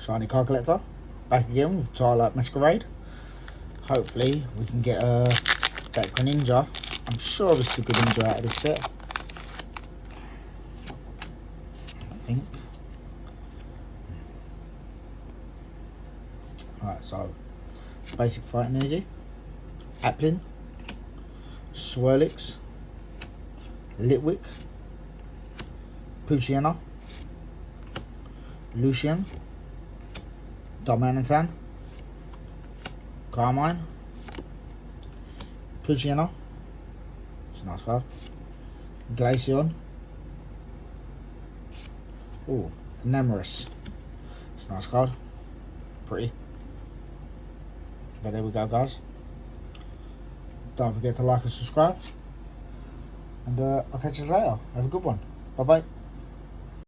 Shiny card collector. Back again with Twilight Masquerade. Hopefully we can get that Greninja. I'm sure we should get Greninja out of this set. I think. Alright, so basic fighting energy. Applin. Swirlix. Litwick. Poochyena. Lucian. Darmanitan. Carmine. Poochyena. It's a nice card. Glaceon. Oh, Nemorous. It's a nice card. Pretty. But there we go, guys. Don't forget to like and subscribe. And I'll catch you later. Have a good one. Bye bye.